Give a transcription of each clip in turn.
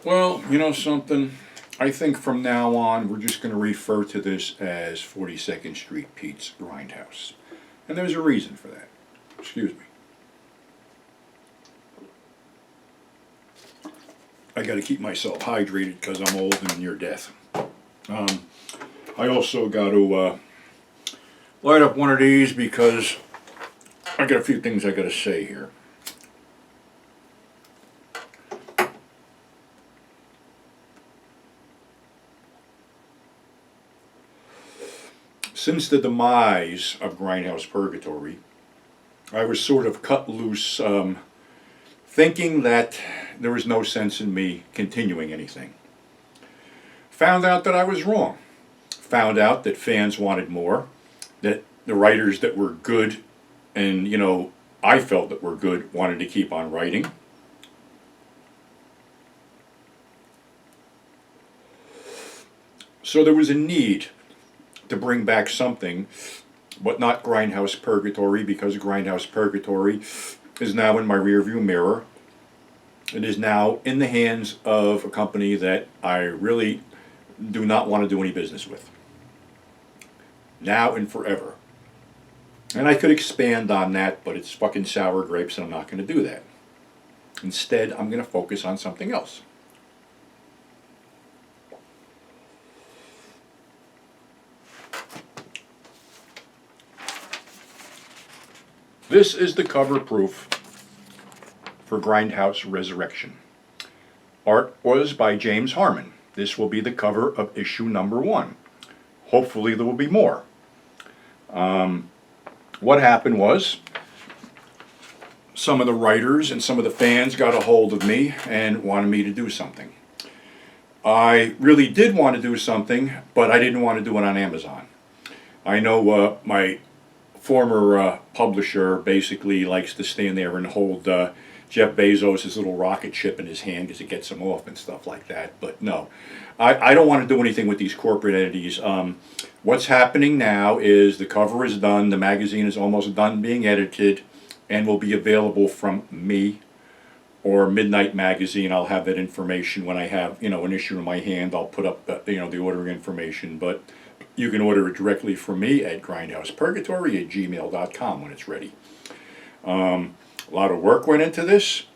Well, you know something? I think from now on we're just going to refer to this as 42nd Street Pete's Grindhouse. And there's a reason for that. Excuse me. I got to keep myself hydrated because I'm old and near death. I also got to light up one of these because I got a few things I got to say here. Since the demise of Grindhouse Purgatory, I was sort of cut loose, thinking that there was no sense in me continuing anything. Found out that I was wrong. Found out that fans wanted more, that the writers that were good and, I felt that were good wanted to keep on writing. So there was a need to bring back something, but not Grindhouse Purgatory, because Grindhouse Purgatory is now in my rearview mirror. It is now in the hands of a company that I really do not want to do any business with. Now and forever. And I could expand on that, but it's fucking sour grapes and I'm not going to do that. Instead, I'm going to focus on something else. This is the cover proof for Grindhouse Resurrection. Art was by James Harmon. This will be the cover of issue number 1. Hopefully there will be more. What happened was, some of the writers and some of the fans got a hold of me and wanted me to do something. I really did want to do something, but I didn't want to do it on Amazon. I know my former publisher basically likes to stand there and hold Jeff Bezos' little rocket ship in his hand because it gets him off and stuff like that. But no, I don't want to do anything with these corporate entities. What's happening now is the cover is done, the magazine is almost done being edited, and will be available from me or Midnight Magazine. I'll have that information when I have an issue in my hand. I'll put up the ordering information, but you can order it directly from me at grindhousepurgatory@gmail.com when it's ready. A lot of work went into this,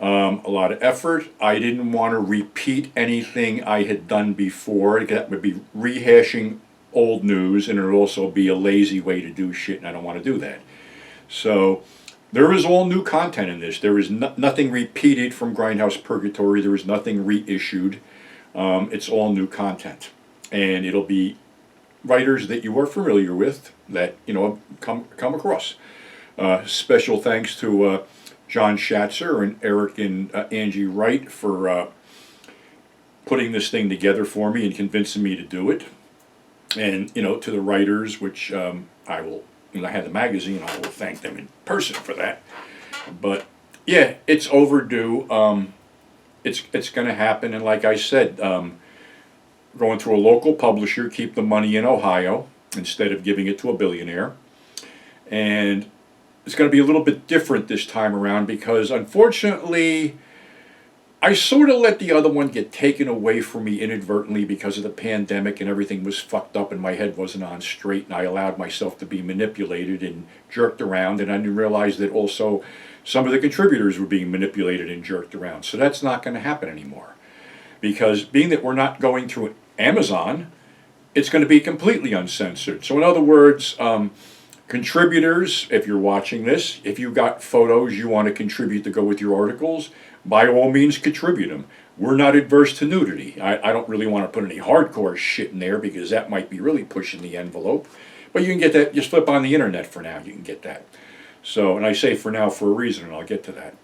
a lot of effort. I didn't want to repeat anything I had done before. That would be rehashing old news, and it would also be a lazy way to do shit, and I don't want to do that. So there is all new content in this. There is nothing repeated from Grindhouse Purgatory. There is nothing reissued. It's all new content, and it'll be writers that you are familiar with that come across. Special thanks to John Schatzer and Eric and Angie Wright for putting this thing together for me and convincing me to do it. And to the writers, which I will, when I had the magazine, I will thank them in person for that. But yeah, it's overdue. It's going to happen, and like I said, going through a local publisher, keep the money in Ohio instead of giving it to a billionaire. And it's going to be a little bit different this time around because, unfortunately, I sort of let the other one get taken away from me inadvertently because of the pandemic and everything was fucked up and my head wasn't on straight, and I allowed myself to be manipulated and jerked around, and I didn't realize that also some of the contributors were being manipulated and jerked around. So that's not going to happen anymore. Because being that we're not going through Amazon, it's going to be completely uncensored. So in other words, contributors, if you're watching this, if you got photos you want to contribute to go with your articles, by all means contribute them. We're not adverse to nudity. I don't really want to put any hardcore shit in there because that might be really pushing the envelope. But you can get that, just flip on the internet for now, you can get that. So, and I say for now for a reason, and I'll get to that.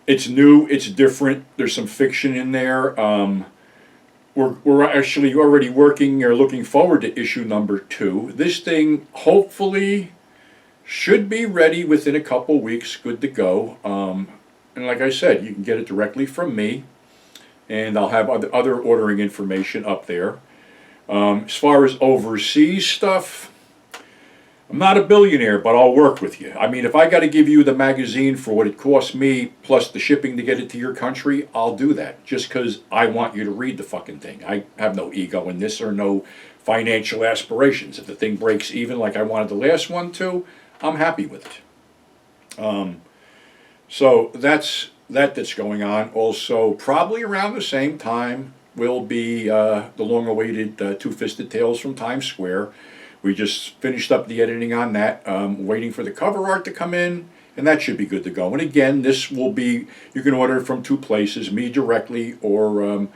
It's new, it's different, there's some fiction in there. We're actually already working or looking forward to issue number 2. This thing hopefully should be ready within a couple weeks, good to go. And like I said, you can get it directly from me, and I'll have other ordering information up there. As far as overseas stuff, I'm not a billionaire, but I'll work with you. I mean, if I got to give you the magazine for what it costs me, plus the shipping to get it to your country, I'll do that. Just because I want you to read the fucking thing. I have no ego in this or no financial aspirations. If the thing breaks even like I wanted the last one to, I'm happy with it. So that's going on. Also, probably around the same time will be the long-awaited Two-Fisted Tales from Times Square. We just finished up the editing on that, waiting for the cover art to come in, and that should be good to go. And again, this will be, you can order it from two places, me directly or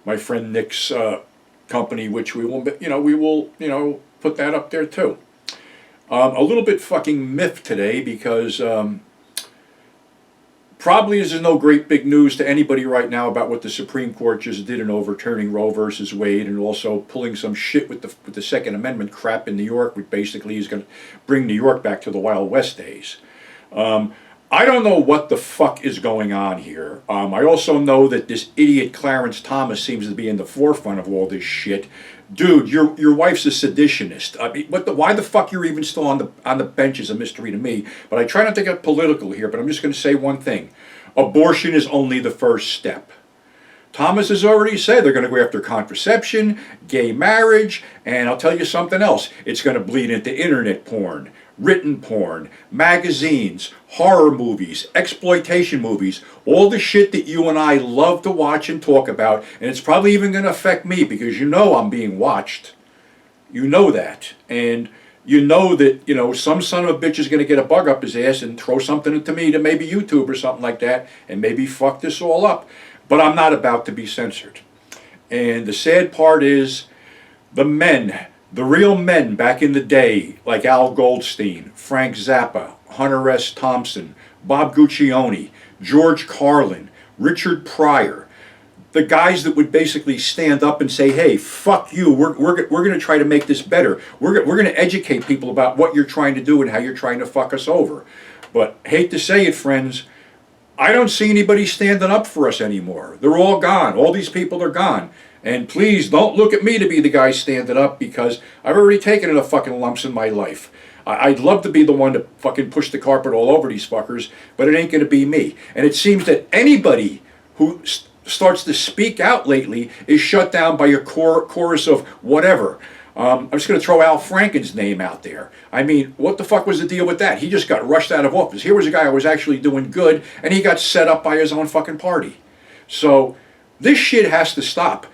my friend Nick's company, which we will put that up there too. A little bit fucking miffed today because probably this is no great big news to anybody right now about what the Supreme Court just did in overturning Roe versus Wade and also pulling some shit with the Second Amendment crap in New York, which basically is going to bring New York back to the Wild West days. I don't know what the fuck is going on here. I also know that this idiot Clarence Thomas seems to be in the forefront of all this shit. Dude, your wife's a seditionist. I mean, why the fuck you're even still on the bench is a mystery to me. But I try not to get political here, but I'm just going to say one thing. Abortion is only the first step. Thomas has already said they're going to go after contraception, gay marriage, and I'll tell you something else. It's going to bleed into internet porn, written porn, magazines, horror movies, exploitation movies, all the shit that you and I love to watch and talk about, and it's probably even going to affect me because you know I'm being watched. You know that. And you know that, some son of a bitch is going to get a bug up his ass and throw something into me to maybe YouTube or something like that and maybe fuck this all up. But I'm not about to be censored. And the sad part is the men, the real men back in the day, like Al Goldstein, Frank Zappa, Hunter S. Thompson, Bob Guccione, George Carlin, Richard Pryor, the guys that would basically stand up and say, hey, fuck you, we're going to try to make this better. We're going to educate people about what you're trying to do and how you're trying to fuck us over. But hate to say it, friends, I don't see anybody standing up for us anymore. They're all gone. All these people are gone. And please don't look at me to be the guy standing up because I've already taken enough fucking lumps in my life. I'd love to be the one to fucking push the carpet all over these fuckers, but it ain't going to be me. And it seems that anybody who starts to speak out lately is shut down by a chorus of whatever. I'm just going to throw Al Franken's name out there. I mean, what the fuck was the deal with that? He just got rushed out of office. Here was a guy who was actually doing good, and he got set up by his own fucking party. So this shit has to stop.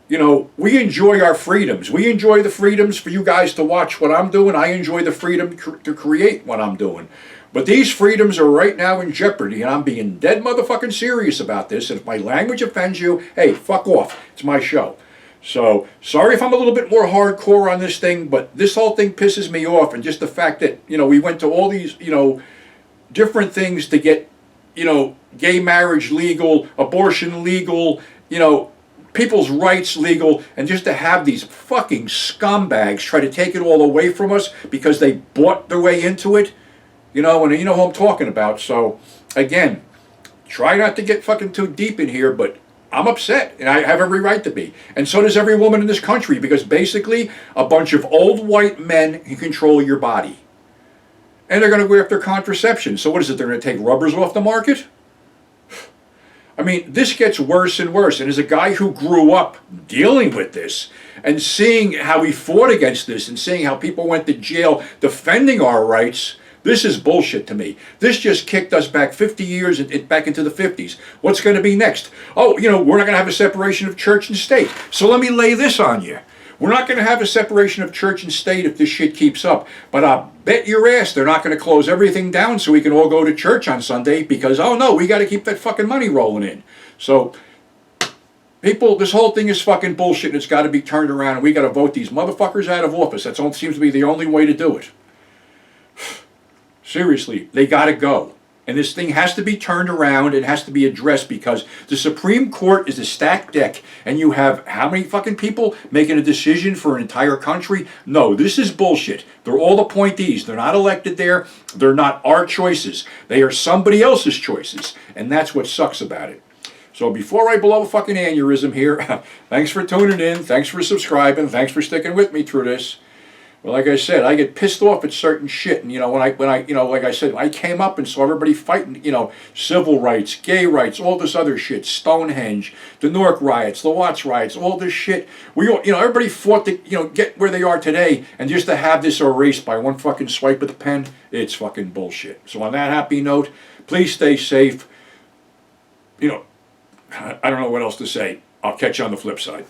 We enjoy our freedoms. We enjoy the freedoms for you guys to watch what I'm doing. I enjoy the freedom to create what I'm doing. But these freedoms are right now in jeopardy, and I'm being dead motherfucking serious about this. And if my language offends you, hey, fuck off. It's my show. So, sorry if I'm a little bit more hardcore on this thing, but this whole thing pisses me off. And just the fact that, we went to all these, different things to get, gay marriage legal, abortion legal, people's rights legal, and just to have these fucking scumbags try to take it all away from us because they bought their way into it, and you know who I'm talking about. So, again, try not to get fucking too deep in here, but I'm upset, and I have every right to be. And so does every woman in this country, because basically a bunch of old white men can control your body. And they're going to go after contraception. So what is it, they're going to take rubbers off the market? I mean, this gets worse and worse. And as a guy who grew up dealing with this and seeing how we fought against this and seeing how people went to jail defending our rights, this is bullshit to me. This just kicked us back 50 years back into the 50s. What's going to be next? Oh, we're not going to have a separation of church and state. So let me lay this on you. We're not going to have a separation of church and state if this shit keeps up. But I bet your ass they're not going to close everything down so we can all go to church on Sunday because, oh no, we got to keep that fucking money rolling in. So, people, this whole thing is fucking bullshit and it's got to be turned around and we got to vote these motherfuckers out of office. That seems to be the only way to do it. Seriously, they got to go. And this thing has to be turned around. It has to be addressed because the Supreme Court is a stacked deck. And you have how many fucking people making a decision for an entire country? No, this is bullshit. They're all appointees. They're not elected there. They're not our choices. They are somebody else's choices. And that's what sucks about it. So before I blow a fucking aneurysm here, thanks for tuning in. Thanks for subscribing. Thanks for sticking with me through this. Well, like I said, I get pissed off at certain shit, and like I said, I came up and saw everybody fighting, civil rights, gay rights, all this other shit, Stonehenge, the Newark riots, the Watts riots, all this shit. We all, everybody fought to, get where they are today, and just to have this erased by one fucking swipe of the pen, it's fucking bullshit. So on that happy note, please stay safe. I don't know what else to say. I'll catch you on the flip side.